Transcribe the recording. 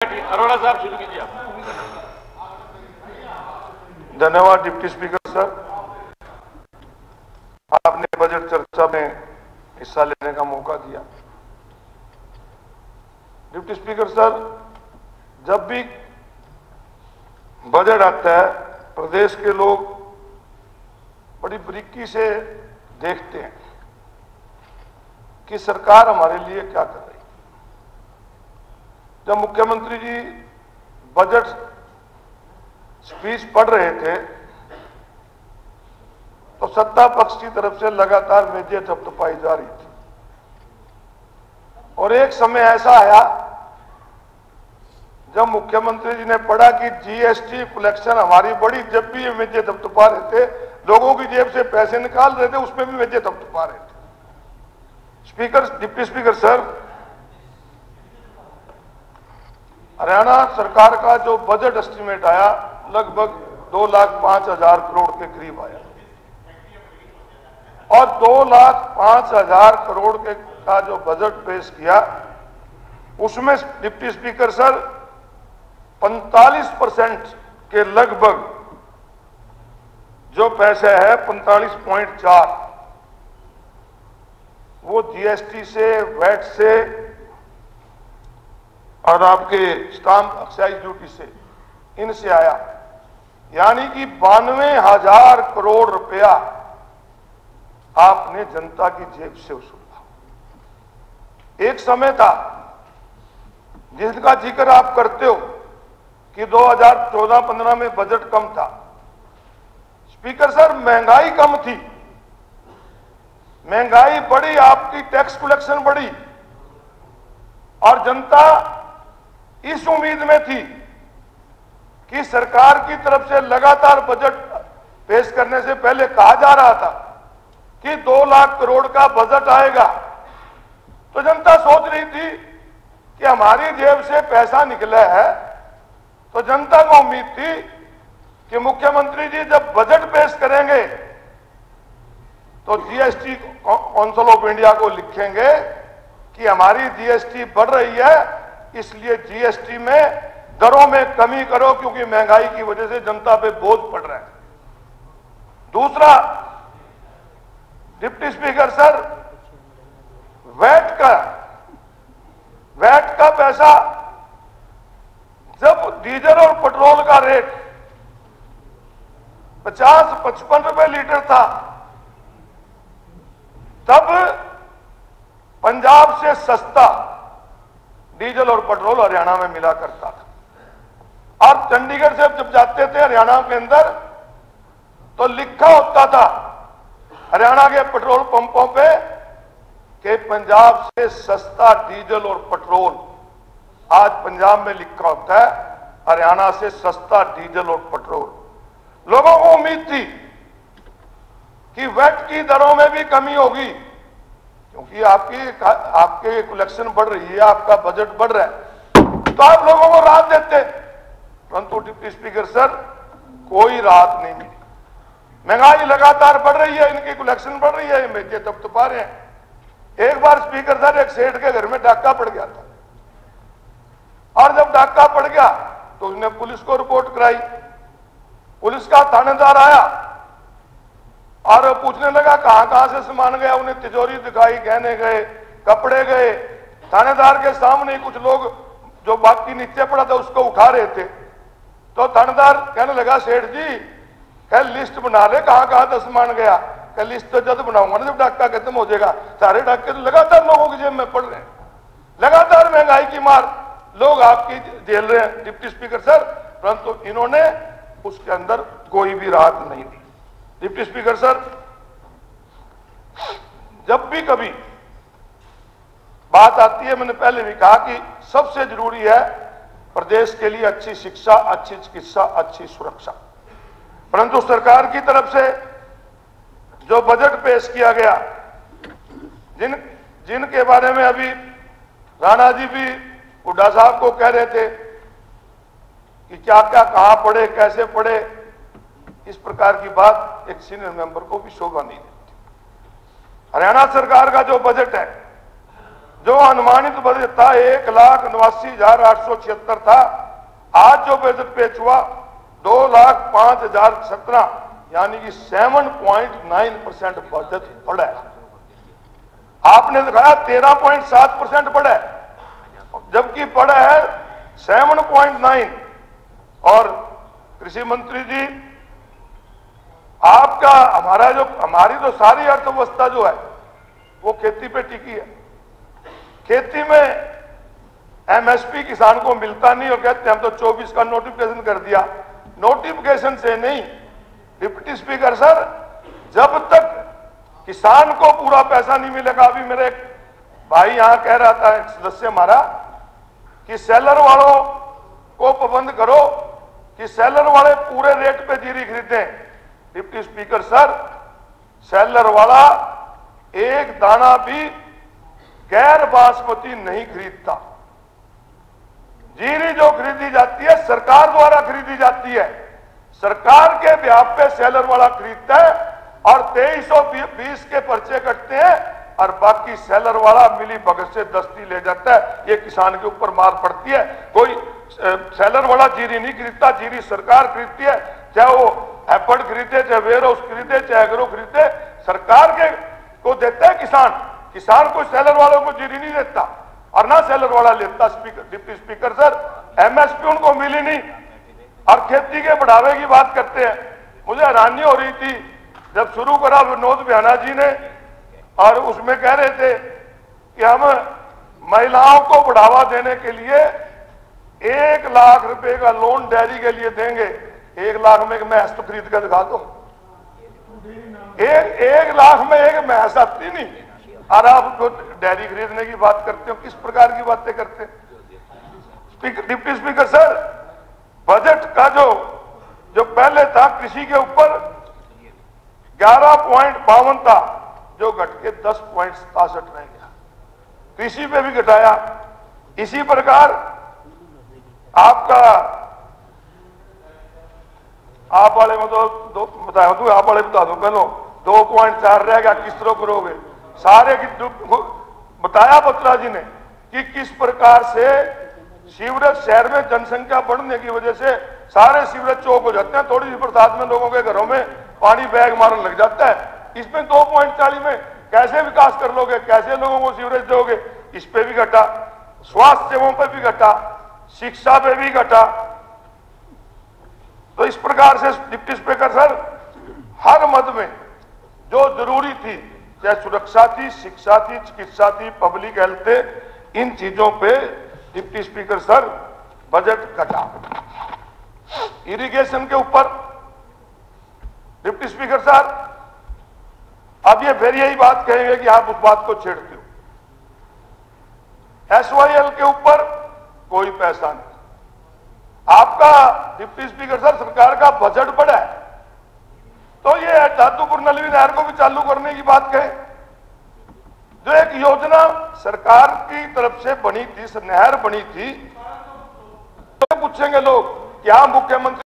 अरोड़ा साहब शुरू कीजिए आप। धन्यवाद डिप्टी स्पीकर सर, आपने बजट चर्चा में हिस्सा लेने का मौका दिया। डिप्टी स्पीकर सर, जब भी बजट आता है प्रदेश के लोग बड़ी बारीकी से देखते हैं कि सरकार हमारे लिए क्या कर रही है। जब मुख्यमंत्री जी बजट स्पीच पढ़ रहे थे तो सत्ता पक्ष की तरफ से लगातार मेजें थपथपाई जा रही थी और एक समय ऐसा आया जब मुख्यमंत्री जी ने पढ़ा कि जीएसटी कलेक्शन हमारी बड़ी, जब भी ये मेजें थपथपा रहे थे लोगों की जेब से पैसे निकाल रहे थे, उसमें भी मेजें थपथपा रहे थे। डिप्टी स्पीकर सर, हरियाणा सरकार का जो बजट एस्टीमेट आया लगभग 2,05,000 करोड़ के करीब आया और 2,05,000 करोड़ का जो बजट पेश किया उसमें डिप्टी स्पीकर सर 45% के लगभग जो पैसा है 45.4 वो जीएसटी से, वैट से और आपके स्टाम्प एक्साइज ड्यूटी से, इनसे आया। यानी कि 92,000 करोड़ रुपया आपने जनता की जेब से वसूला। एक समय था जिसका जिक्र आप करते हो कि 2014-15 में बजट कम था। स्पीकर सर, महंगाई कम थी, महंगाई बढ़ी, आपकी टैक्स कलेक्शन बढ़ी और जनता इस उम्मीद में थी कि सरकार की तरफ से लगातार बजट पेश करने से पहले कहा जा रहा था कि 2 लाख करोड़ का बजट आएगा, तो जनता सोच रही थी कि हमारी जेब से पैसा निकला है। तो जनता को उम्मीद थी कि मुख्यमंत्री जी जब बजट पेश करेंगे तो जीएसटी काउंसिल ऑफ इंडिया को लिखेंगे कि हमारी जीएसटी बढ़ रही है, इसलिए जीएसटी में दरों में कमी करो क्योंकि महंगाई की वजह से जनता पे बोझ पड़ रहा है। दूसरा डिप्टी स्पीकर सर, वैट का पैसा, जब डीजल और पेट्रोल का रेट 50-55 रुपए लीटर था तब पंजाब से सस्ता डीजल और पेट्रोल हरियाणा में मिला करता था और चंडीगढ़ से जब जाते थे हरियाणा के अंदर तो लिखा होता था हरियाणा के पेट्रोल पंपों पे कि पंजाब से सस्ता डीजल और पेट्रोल। आज पंजाब में लिखा होता है हरियाणा से सस्ता डीजल और पेट्रोल। लोगों को उम्मीद थी कि वैट की दरों में भी कमी होगी क्योंकि आपके कलेक्शन बढ़ रही है, आपका बजट बढ़ रहा है, तो आप लोगों को राहत देते। परंतु डिप्टी स्पीकर सर, कोई राहत नहीं मिली। महंगाई लगातार बढ़ रही है, इनकी कलेक्शन बढ़ रही है, ये मेजें थपथपा रहे हैं। एक बार स्पीकर सर, एक सेठ के घर में डाका पड़ गया था और जब डाका पड़ गया तो उसने पुलिस को रिपोर्ट कराई। पुलिस का थानेदार आया और पूछने लगा कहां से सामान गया। उन्हें तिजोरी दिखाई, गहने गए, कपड़े गए। थानेदार के सामने कुछ लोग जो बाकी नीचे पड़ा था उसको उठा रहे थे। तो थानेदार कहने लगा, सेठ जी कल लिस्ट बना ले कहां से सामान गया। कल लिस्ट तो जल्द बनाऊंगा ना जब डाका खत्म हो जाएगा। सारे डाके तो लगातार लोगों की जेब में पड़ रहे हैं, लगातार महंगाई की मार, लोग आपकी झेल रहे हैं डिप्टी स्पीकर सर, परंतु इन्होंने उसके अंदर कोई भी राहत नहीं दी। डिप्टी स्पीकर सर, जब भी कभी बात आती है, मैंने पहले भी कहा कि सबसे जरूरी है प्रदेश के लिए अच्छी शिक्षा, अच्छी चिकित्सा, अच्छी सुरक्षा। परंतु सरकार की तरफ से जो बजट पेश किया गया, जिनके बारे में अभी राणा जी भी हुड्डा साहब को कह रहे थे कि क्या क्या कहां पढ़े, कैसे पढ़े, इस प्रकार की बात एक सीनियर मेंबर को भी शोभा नहीं देती। हरियाणा सरकार का जो बजट है जो अनुमानित बजट था 1,89,876 था, आज जो बजट पेश हुआ 2,05,017, यानी कि 7.9% बजट बढ़ा है। आपने दिखाया 13.7% बढ़ा है, जबकि बढ़ा है 7.9। और कृषि मंत्री जी, आपका हमारी तो सारी अर्थव्यवस्था जो है वो खेती पे टिकी है। खेती में एमएसपी किसान को मिलता नहीं और कहते हैं हम तो 24 का नोटिफिकेशन कर दिया। नोटिफिकेशन से नहीं डिप्टी स्पीकर सर, जब तक किसान को पूरा पैसा नहीं मिलेगा। अभी मेरे एक भाई यहां कह रहा था, एक सदस्य हमारा, कि सेलर वालों को पाबंद करो कि सेलर वाले पूरे रेट पे जीरी खरीदें। डिप्टी स्पीकर सर, सेलर वाला एक दाना भी गैर बासमती नहीं खरीदता। जीरी जो खरीदी जाती है सरकार द्वारा खरीदी जाती है, सरकार के ब्याह पे सेलर वाला खरीदता है और 2320 के पर्चे कटते हैं और बाकी सेलर वाला मिली भगत से दस्ती ले जाता है। ये किसान के ऊपर मार पड़ती है। कोई सेलर वाला जीरी नहीं खरीदता, जीरी सरकार खरीदती है। चाहे वो एफर्ड खरीदे, चाहे वेयर हाउस खरीदे, चाहे एग्रो खरीदे, सरकार के को देता है किसान। किसान को सेलर वालों को जीरी नहीं देता और ना सेलर वाला लेता। डिप्टी स्पीकर सर, एमएसपी उनको मिली नहीं और खेती के बढ़ावे की बात करते हैं। मुझे हैरानी हो रही थी जब शुरू करा विनोद बिहाना जी ने, और उसमें कह रहे थे कि हम महिलाओं को बढ़ावा देने के लिए 1 लाख रुपए का लोन डेयरी के लिए देंगे। 1 लाख में एक भैंस तो खरीद कर दिखा दो। 1 लाख में एक भैंस आती नहीं और आप डेयरी खरीदने की बात करते हो। किस प्रकार की बातें करते हैं डिप्टी स्पीकर सर? बजट का जो पहले था कृषि के ऊपर 11.52 था, जो घट के 10.67 रह गया। कृषि पे भी घटाया। इसी प्रकार आपका आप वाले में तो बताया तो आप वाले बता दो, पहले 2.4 रह गया। किस तरह करोगे? सारे बताया बत्रा जी ने कि किस प्रकार से सीवरेज शहर में जनसंख्या बढ़ने की वजह से सारे सीवरेज चौक हो जाते हैं। थोड़ी सी बरसात में लोगों के घरों में पानी बैग मारने लग जाता है। इसमें 2.40 में कैसे विकास कर लोगे? कैसे लोगों को सीवरेज दोगे? इस पे भी घटा, स्वास्थ्य सेवाओं पे भी घटा, शिक्षा पे भी घटा। तो इस प्रकार से डिप्टी स्पीकर सर, हर मद में जो जरूरी थी, चाहे सुरक्षा थी, शिक्षा थी, चिकित्सा थी, पब्लिक हेल्थ थे, इन चीजों पे डिप्टी स्पीकर सर बजट घटा। इरिगेशन के ऊपर डिप्टी स्पीकर सर, अब ये फिर यही बात कहेंगे कि आप उस बात को छेड़ते हो। SYL के ऊपर कोई पैसा नहीं। आपका डिप्टी स्पीकर सर सरकार का बजट बढ़ा है, तो ये दादूपुर नलवी नहर को भी चालू करने की बात कहें। जो एक योजना सरकार की तरफ से बनी थी, नहर बनी थी, तो पूछेंगे लोग क्या मुख्यमंत्री